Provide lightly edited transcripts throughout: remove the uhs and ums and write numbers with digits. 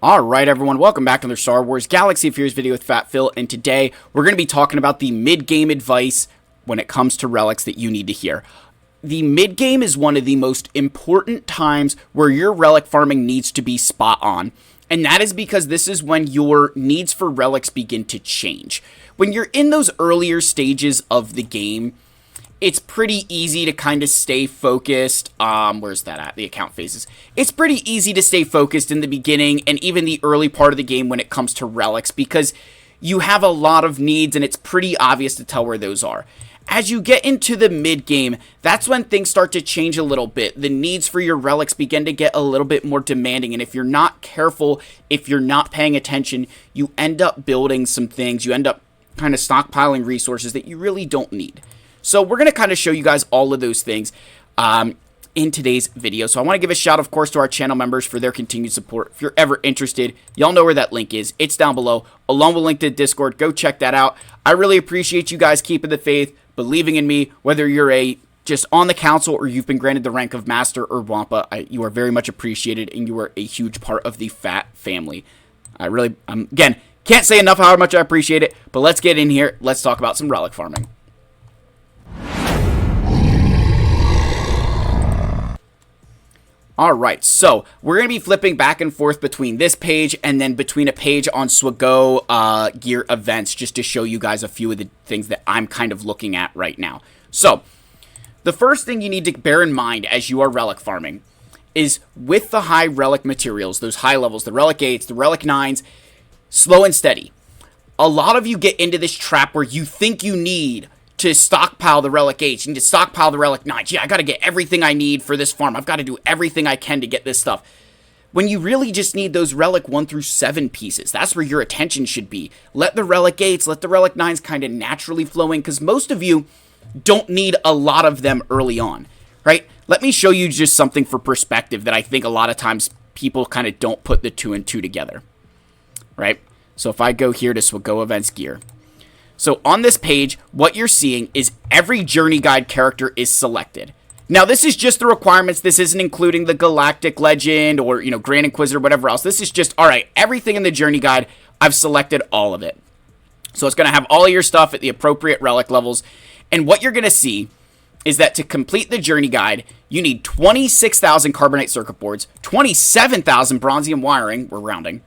Alright everyone, welcome back to another Star Wars Galaxy of Heroes video with Fat Phil, and today we're going to be talking about the mid-game advice when it comes to relics that you need to hear. The mid-game is one of the most important times where your relic farming needs to be spot on, and that is because this is when your needs for relics begin to change. When you're in those earlier stages of the game, it's pretty easy to kind of stay focused. Where's that at? The account phases. It's pretty easy to stay focused in the beginning and even the early part of the game when it comes to relics because you have a lot of needs and it's pretty obvious to tell where those are. As you get into the mid game, that's when things start to change a little bit. The needs for your relics begin to get a little bit more demanding, and if you're not careful, if you're not paying attention, you end up building some things. You end up kind of stockpiling resources that you really don't need. So we're going to kind of show you guys all of those things in today's video. So I want to give a shout, of course, to our channel members for their continued support. If you're ever interested, y'all know where that link is. It's down below, along with a link to Discord. Go check that out. I really appreciate you guys keeping the faith, believing in me, whether you're just on the council or you've been granted the rank of Master or Wampa. You are very much appreciated, and you are a huge part of the Fat family. Again, can't say enough how much I appreciate it, but let's get in here. Let's talk about some relic farming. Alright, so we're going to be flipping back and forth between this page and then between a page on Swago gear events just to show you guys a few of the things that I'm kind of looking at right now. So, the first thing you need to bear in mind as you are relic farming is with the high relic materials, those high levels, the relic 8s, the relic 9s, slow and steady. A lot of you get into this trap where you think you need to stockpile the relic 8s, you need to stockpile the relic 9s. Yeah, I got to get everything I need for this farm. I've got to do everything I can to get this stuff. When you really just need those relic 1 through 7 pieces, that's where your attention should be. Let the relic 8s, let the relic 9s kind of naturally flow in, because most of you don't need a lot of them early on, right? Let me show you just something for perspective that I think a lot of times people kind of don't put the 2 and 2 together, right? So if I go here to Swago Events Gear, so on this page, what you're seeing is every journey guide character is selected. Now, this is just the requirements. This isn't including the Galactic Legend or, Grand Inquisitor, whatever else. This is just, all right, everything in the journey guide, I've selected all of it. So it's going to have all of your stuff at the appropriate relic levels. And what you're going to see is that to complete the journey guide, you need 26,000 carbonite circuit boards, 27,000 bronzium wiring, we're rounding,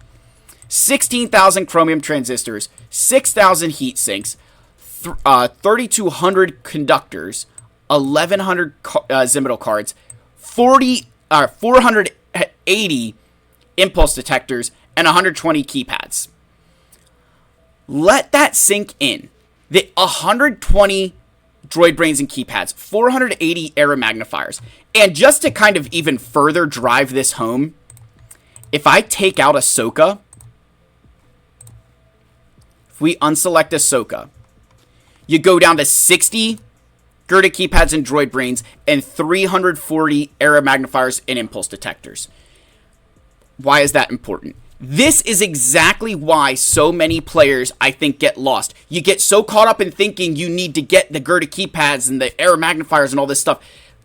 16,000 chromium transistors, 6,000 heat sinks, 3,200 conductors, 1,100 Zimital cards, 480 impulse detectors, and 120 keypads. Let that sink in. The 120 droid brains and keypads, 480 error magnifiers. And just to kind of even further drive this home, if I take out Ahsoka, if we unselect Ahsoka, you go down to 60 Gerda keypads and droid brains and 340 error magnifiers and impulse detectors. Why is that important? This is exactly why so many players, I think, get lost. You get so caught up in thinking you need to get the Gerda keypads and the error magnifiers and all this stuff.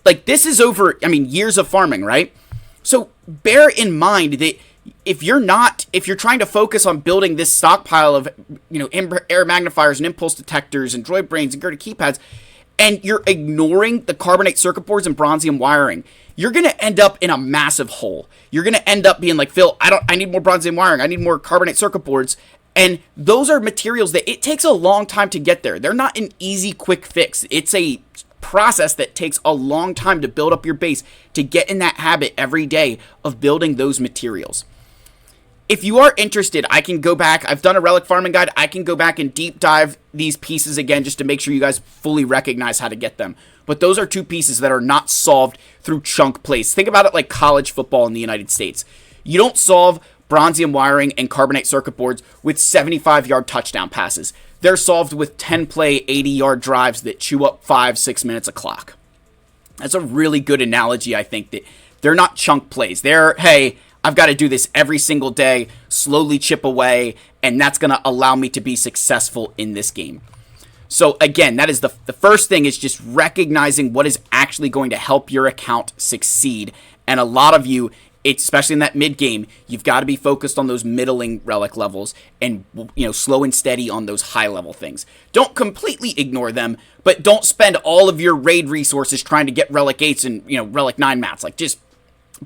Like, this is over, years of farming, right? So bear in mind that if you're trying to focus on building this stockpile of, error magnifiers and impulse detectors and droid brains and Gerda keypads, and you're ignoring the carbonate circuit boards and bronzium wiring, you're going to end up in a massive hole. You're going to end up being like, Phil, I need more bronzium wiring. I need more carbonate circuit boards. And those are materials that it takes a long time to get there. They're not an easy, quick fix. It's a process that takes a long time to build up your base, to get in that habit every day of building those materials. If you are interested, I can go back. I've done a relic farming guide. I can go back and deep dive these pieces again just to make sure you guys fully recognize how to get them. But those are 2 pieces that are not solved through chunk plays. Think about it like college football in the United States. You don't solve bronzium wiring and carbonate circuit boards with 75-yard touchdown passes. They're solved with 10-play, 80-yard drives that chew up 5-6 minutes a clock. That's a really good analogy, I think, that they're not chunk plays. They're, hey, I've got to do this every single day, slowly chip away, and that's going to allow me to be successful in this game. So again, that is the first thing, is just recognizing what is actually going to help your account succeed. And a lot of you, it's especially in that mid game, you've got to be focused on those middling relic levels and, slow and steady on those high level things. Don't completely ignore them, but don't spend all of your raid resources trying to get relic 8s and, relic 9 mats. Like, just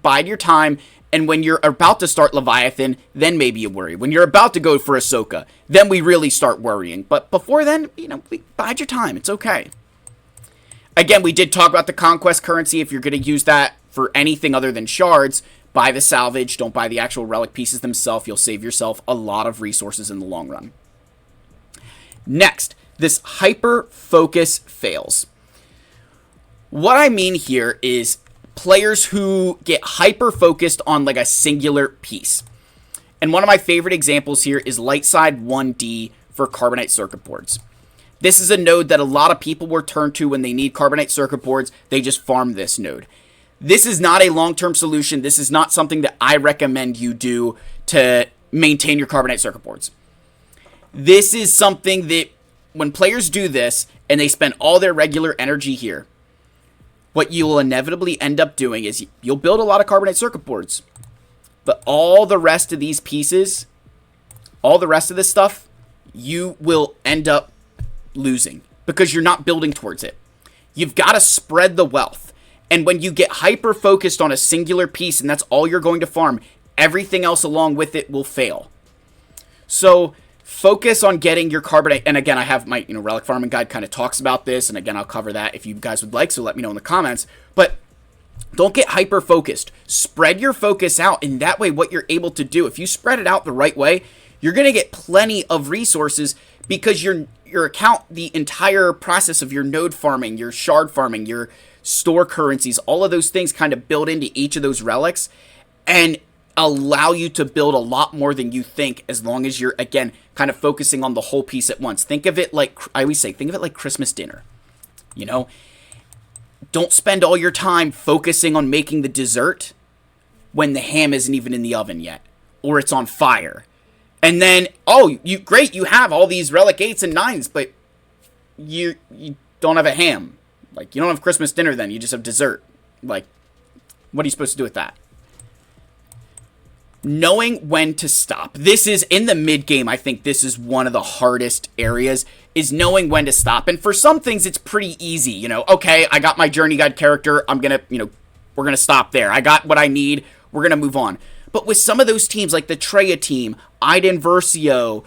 bide your time. And when you're about to start Leviathan, then maybe you worry. When you're about to go for Ahsoka, then we really start worrying. But before then, bide your time. It's okay. Again, we did talk about the conquest currency. If you're going to use that for anything other than shards, buy the salvage. Don't buy the actual relic pieces themselves. You'll save yourself a lot of resources in the long run. Next, this hyper focus fails. What I mean here is players who get hyper focused on like a singular piece. And one of my favorite examples here is Lightside 1D for Carbonite circuit boards. This is a node that a lot of people will turn to when they need Carbonite circuit boards. They just farm this node. This is not a long-term solution. This is not something that I recommend you do to maintain your Carbonite circuit boards. This is something that when players do this and they spend all their regular energy here, what you will inevitably end up doing is you'll build a lot of Carbonite circuit boards, but all the rest of these pieces, all the rest of this stuff, you will end up losing because you're not building towards it. You've got to spread the wealth. And when you get hyper focused on a singular piece and that's all you're going to farm, everything else along with it will fail. So focus on getting your Carbonite. And again, I have my relic farming guide kind of talks about this. And again, I'll cover that if you guys would like. So let me know in the comments. But don't get hyper focused. Spread your focus out. And that way, what you're able to do, if you spread it out the right way, you're going to get plenty of resources because your account, the entire process of your node farming, your shard farming, your store currencies, all of those things kind of build into each of those relics and allow you to build a lot more than you think as long as you're, again, kind of focusing on the whole piece at once. Think of it like, I always say, think of it like Christmas dinner. Don't spend all your time focusing on making the dessert when the ham isn't even in the oven yet or it's on fire. And then, great, you have all these relic 8s and 9s, but you don't have a ham. Like, you don't have Christmas dinner then, you just have dessert. Like, what are you supposed to do with that? Knowing when to stop. This is, in the mid-game, I think this is one of the hardest areas, is knowing when to stop. And for some things, it's pretty easy, Okay, I got my Journey Guide character, I'm gonna, we're gonna stop there. I got what I need, we're gonna move on. But with some of those teams, like the Treya team, Iden Versio,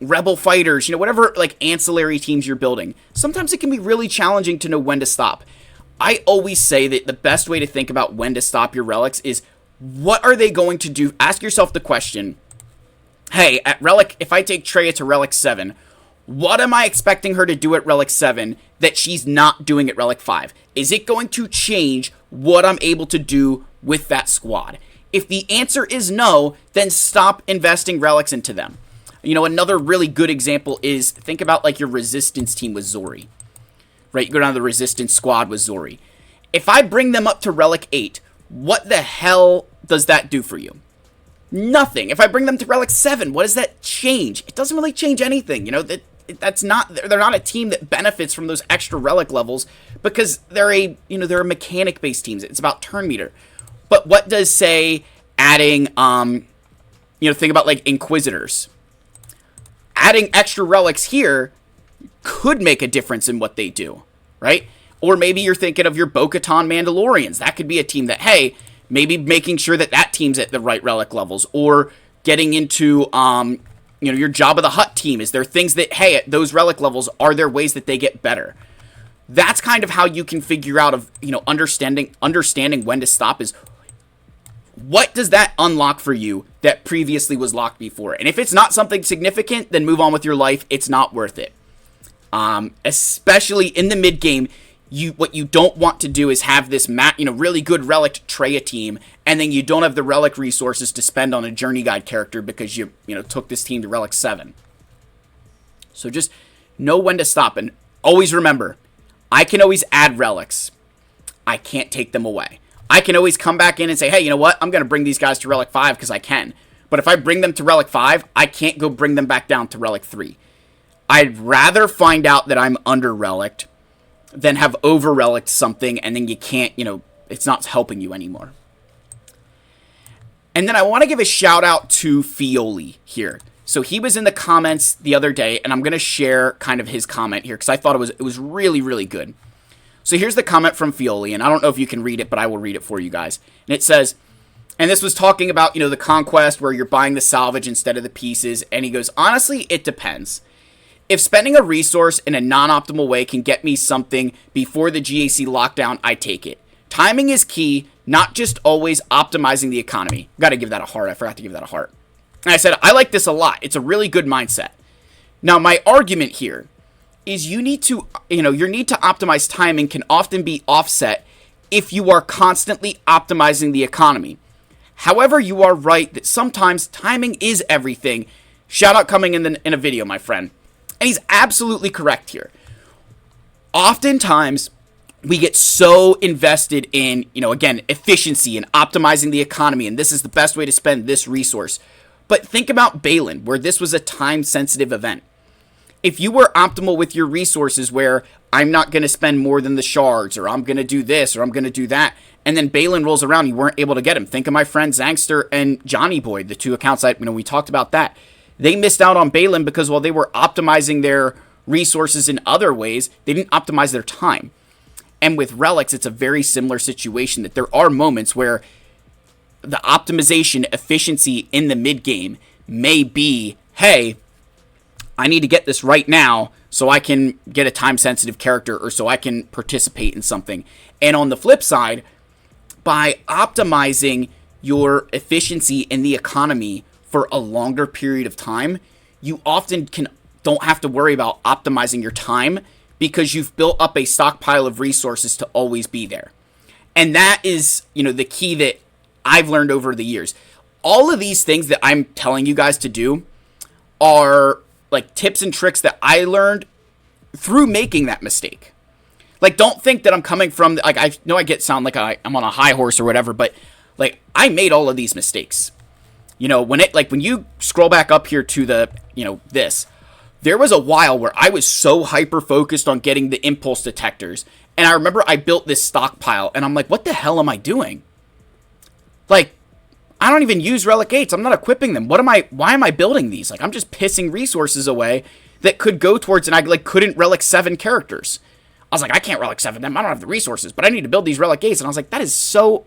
Rebel Fighters, whatever like ancillary teams you're building, sometimes it can be really challenging to know when to stop. I always say that the best way to think about when to stop your relics is, what are they going to do? Ask yourself the question, hey, at Relic, if I take Treya to Relic 7, what am I expecting her to do at Relic 7 that she's not doing at Relic 5? Is it going to change what I'm able to do with that squad? If the answer is no, then stop investing relics into them. Another really good example is, think about like your resistance team with Zori. Right? You go down to the resistance squad with Zori. If I bring them up to Relic 8, what the hell does that do for you? Nothing. If I bring them to Relic 7, what does that change? It doesn't really change anything. They're not a team that benefits from those extra relic levels because they're a mechanic based teams. It's about turn meter. But what does, say, adding, think about like Inquisitors. Adding extra relics here could make a difference in what they do, right? Or maybe you're thinking of your Bo-Katan Mandalorians. That could be a team that, hey, maybe making sure that team's at the right relic levels. Or getting into, your Jabba the Hutt team. Is there things that, hey, at those relic levels, are there ways that they get better? That's kind of how you can figure out understanding when to stop is, what does that unlock for you that previously was locked before? And if it's not something significant, then move on with your life. It's not worth it. Especially in the mid game, what you don't want to do is have this really good relic Treya team, and then you don't have the relic resources to spend on a Journey Guide character because you took this team to Relic 7. So just know when to stop, and always remember, I can always add relics. I can't take them away. I can always come back in and say, hey, you know what? I'm going to bring these guys to Relic 5 because I can. But if I bring them to Relic 5, I can't go bring them back down to Relic 3. I'd rather find out that I'm under-relicked than have over-relicked something and then you can't, it's not helping you anymore. And then I want to give a shout out to Fioli here. So he was in the comments the other day, and I'm going to share kind of his comment here because I thought it was really, really good. So here's the comment from Fioli, and I don't know if you can read it, but I will read it for you guys. And it says, and this was talking about, the conquest where you're buying the salvage instead of the pieces, and he goes, honestly, it depends. If spending a resource in a non-optimal way can get me something before the GAC lockdown, I take it. Timing is key, not just always optimizing the economy. Got to give that a heart. I forgot to give that a heart. And I said, I like this a lot. It's a really good mindset. Now, my argument here is your need to optimize timing can often be offset if you are constantly optimizing the economy. However, you are right that sometimes timing is everything. Shout out coming in a video, my friend. And he's absolutely correct here. Oftentimes, we get so invested in, again, efficiency and optimizing the economy, and this is the best way to spend this resource. But think about Balin, where this was a time-sensitive event. If you were optimal with your resources, where I'm not going to spend more than the shards, or I'm going to do this, or I'm going to do that, and then Balin rolls around, you weren't able to get him. Think of my friend Zangster and Johnny Boy, the two accounts that, we talked about that. They missed out on Balin because while they were optimizing their resources in other ways, they didn't optimize their time. And with relics, it's a very similar situation, that there are moments where the optimization efficiency in the mid game may be, hey, I need to get this right now so I can get a time-sensitive character or so I can participate in something. And on the flip side, by optimizing your efficiency in the economy for a longer period of time, you often don't have to worry about optimizing your time because you've built up a stockpile of resources to always be there. And that is, the key that I've learned over the years. All of these things that I'm telling you guys to do are like tips and tricks that I learned through making that mistake. Like, don't think that I'm coming from, like, I know I sound like I'm on a high horse or whatever, but like, I made all of these mistakes. When you scroll back up here to the, this, there was a while where I was so hyper-focused on getting the impulse detectors, and I remember I built this stockpile, and I'm like, what the hell am I doing? Like, I don't even use Relic 8s. I'm not equipping them. Why am I building these? Like, I'm just pissing resources away that could go towards, and I, couldn't Relic 7 characters. I was like, I can't Relic 7 them. I don't have the resources, but I need to build these Relic 8s, and I was like, that is so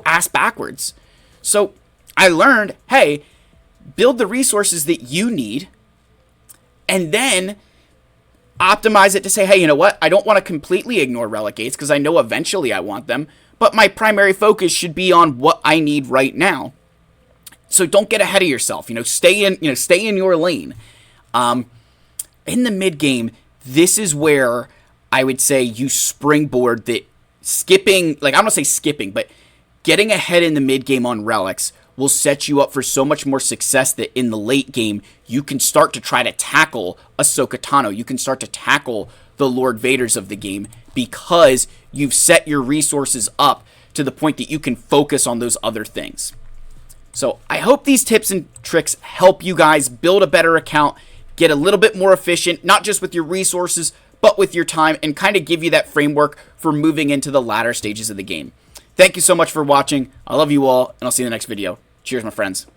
ass backwards. So, I learned, hey, build the resources that you need, and then optimize it to say, hey, you know what? I don't want to completely ignore Relic 8s because I know eventually I want them, but my primary focus should be on what I need right now. So don't get ahead of yourself. Stay in your lane. In the mid game, this is where I would say you springboard that skipping, like, I don't want to say skipping, but getting ahead in the mid game on relics will set you up for so much more success that in the late game, you can start to try to tackle Ahsoka Tano. You can start to tackle the Lord Vaders of the game because you've set your resources up to the point that you can focus on those other things. So I hope these tips and tricks help you guys build a better account, get a little bit more efficient, not just with your resources, but with your time, and kind of give you that framework for moving into the latter stages of the game. Thank you so much for watching. I love you all, and I'll see you in the next video. Cheers, my friends.